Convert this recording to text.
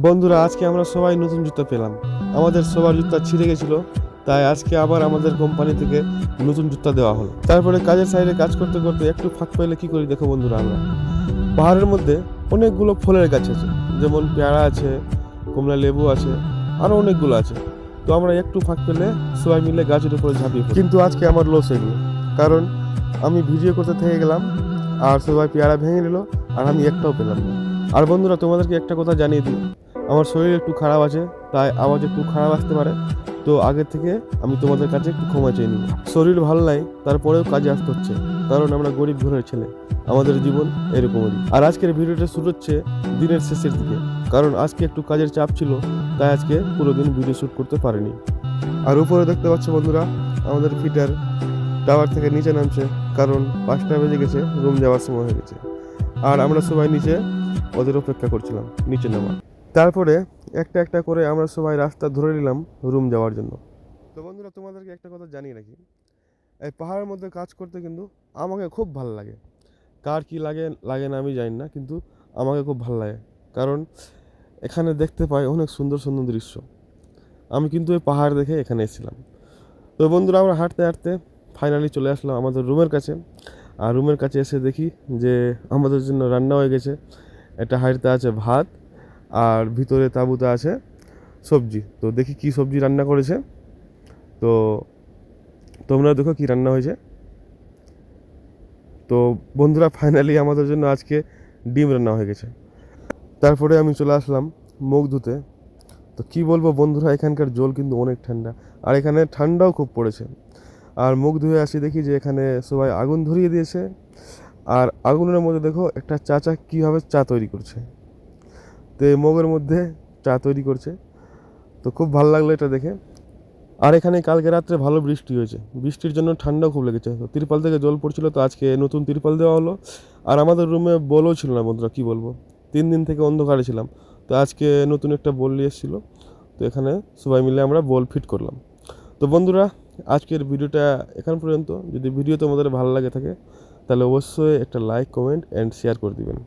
বন্ধুরা, আজকে আমরা সবাই নতুন জুতা পেলাম। আমাদের সবার জুতা ছিঁড়ে গেছিল, তাই আজকে আবার আমাদের কোম্পানি থেকে নতুন জুতা দেওয়া হলো। তারপরে কাজের সাইডে কাজ করতে করতে একটু ফাঁক পেলে কি করি দেখো বন্ধুরা, আমরা পাহাড়ের মধ্যে অনেকগুলো ফলের গাছ আছে, যেমন পেয়ারা আছে, কমলা লেবু আছে, আরও অনেকগুলো আছে। তো আমরা একটু ফাঁক পেলে সবাই মিলে গাছের উপরে ঝাঁপিয়ে পড়ি। কিন্তু আজকে আমার লস হয়ে গেল, কারণ আমি ভিডিও করতে থেকে গেলাম আর সবাই পেয়ারা ভেঙে নিল আর আমি একটাও পেলাম না। আর বন্ধুরা, তোমাদেরকে একটা কথা জানিয়ে দিই, আমার শরীর একটু খারাপ আছে, তাই আওয়াজ একটু খারাপ আসতে পারে। তো আগে থেকে আমি তোমাদের কাছে একটু ক্ষমা চেয়ে নিব। শরীর ভালো নাই, তারপরেও কাজে আসতে হচ্ছে, কারণ আমরা গরিব ঘরের ছেলে, আমাদের জীবন এরকমই। আর আজকের ভিডিওটা শুরু হচ্ছে দিনের শেষের দিকে, কারণ আজকে একটু কাজের চাপ ছিল, তাই আজকে পুরো দিন ভিডিও শ্যুট করতে পারিনি। আর উপরে দেখতে পাচ্ছ বন্ধুরা, আমাদের ফিটার টাওয়ার থেকে নিচে নামছে, কারণ 5টা বেজে গেছে, রুম যাওয়ার সময় হয়ে গেছে। আর আমরা সবাই নিচে ওদের অপেক্ষা করছিলাম নিচে নামার। তারপরে একটা একটা করে আমরা সবাই রাস্তা ধরে নিলাম রুম যাওয়ার জন্য। তো বন্ধুরা, তোমাদেরকে একটা কথা জানিয়ে রাখি, এই পাহাড়ের মধ্যে কাজ করতে কিন্তু আমাকে খুব ভালো লাগে। কার কি লাগে লাগে না আমি জানি না, কিন্তু আমাকে খুব ভালো লাগে, কারণ এখানে দেখতে পাই অনেক সুন্দর সুন্দর দৃশ্য। আমি কিন্তু এই পাহাড় দেখে এখানে এসেছিলাম। তো বন্ধুরা, আমরা হাঁটতে হাঁটতে ফাইনালি চলে আসলাম আমাদের রুমের কাছে। আর রুমের কাছে এসে দেখি যে আমাদের জন্য রান্না হয়ে গেছে। একটা হাঁড়িতে আছে ভাত, আর ভিতরে তাঁবুতে আছে সবজি। তো দেখি কি সবজি রান্না করেছে। তো তোমরা দেখো কি রান্না হয়েছে। তো বন্ধুরা, ফাইনালি আমাদের জন্য আজকে ডিম রান্না হয়ে গেছে। তারপরে আমি চলে আসলাম মুখ ধুতে। তো কি বলবো বন্ধুরা, এখানকার জল কিন্তু অনেক ঠান্ডা, আর এখানে ঠান্ডাও খুব পড়েছে। আর মুখ ধুয়ে আসি দেখি যে এখানে সবাই আগুন ধরিয়ে দিয়েছে। আর আগুনের মধ্যে দেখো একটা চাচা কীভাবে চা তৈরি করছে। তো এই মগের মধ্যে চা তৈরি করছে। তো খুব ভালো লাগলো এটা দেখে। আর এখানে কালকে রাত্রে ভালো বৃষ্টি হয়েছে, বৃষ্টির জন্য ঠান্ডাও খুব লেগেছে। তো তিরপাল থেকে জল পড়ছিল, তো আজকে নতুন তিরপাল দেওয়া হলো। আর আমাদের রুমে বলও ছিল না বন্ধুরা, কী বলবো, 3 দিন থেকে অন্ধকারে ছিলাম। তো আজকে নতুন একটা বল নিয়ে এসেছিলো, তো এখানে সবাই মিলে আমরা বল ফিট করলাম। তো বন্ধুরা, আজকের ভিডিওটা এখান পর্যন্ত। যদি ভিডিও তোমাদের ভালো লাগে থাকে, তাহলে অবশ্যই একটা লাইক, কমেন্ট অ্যান্ড শেয়ার করে দিবেন।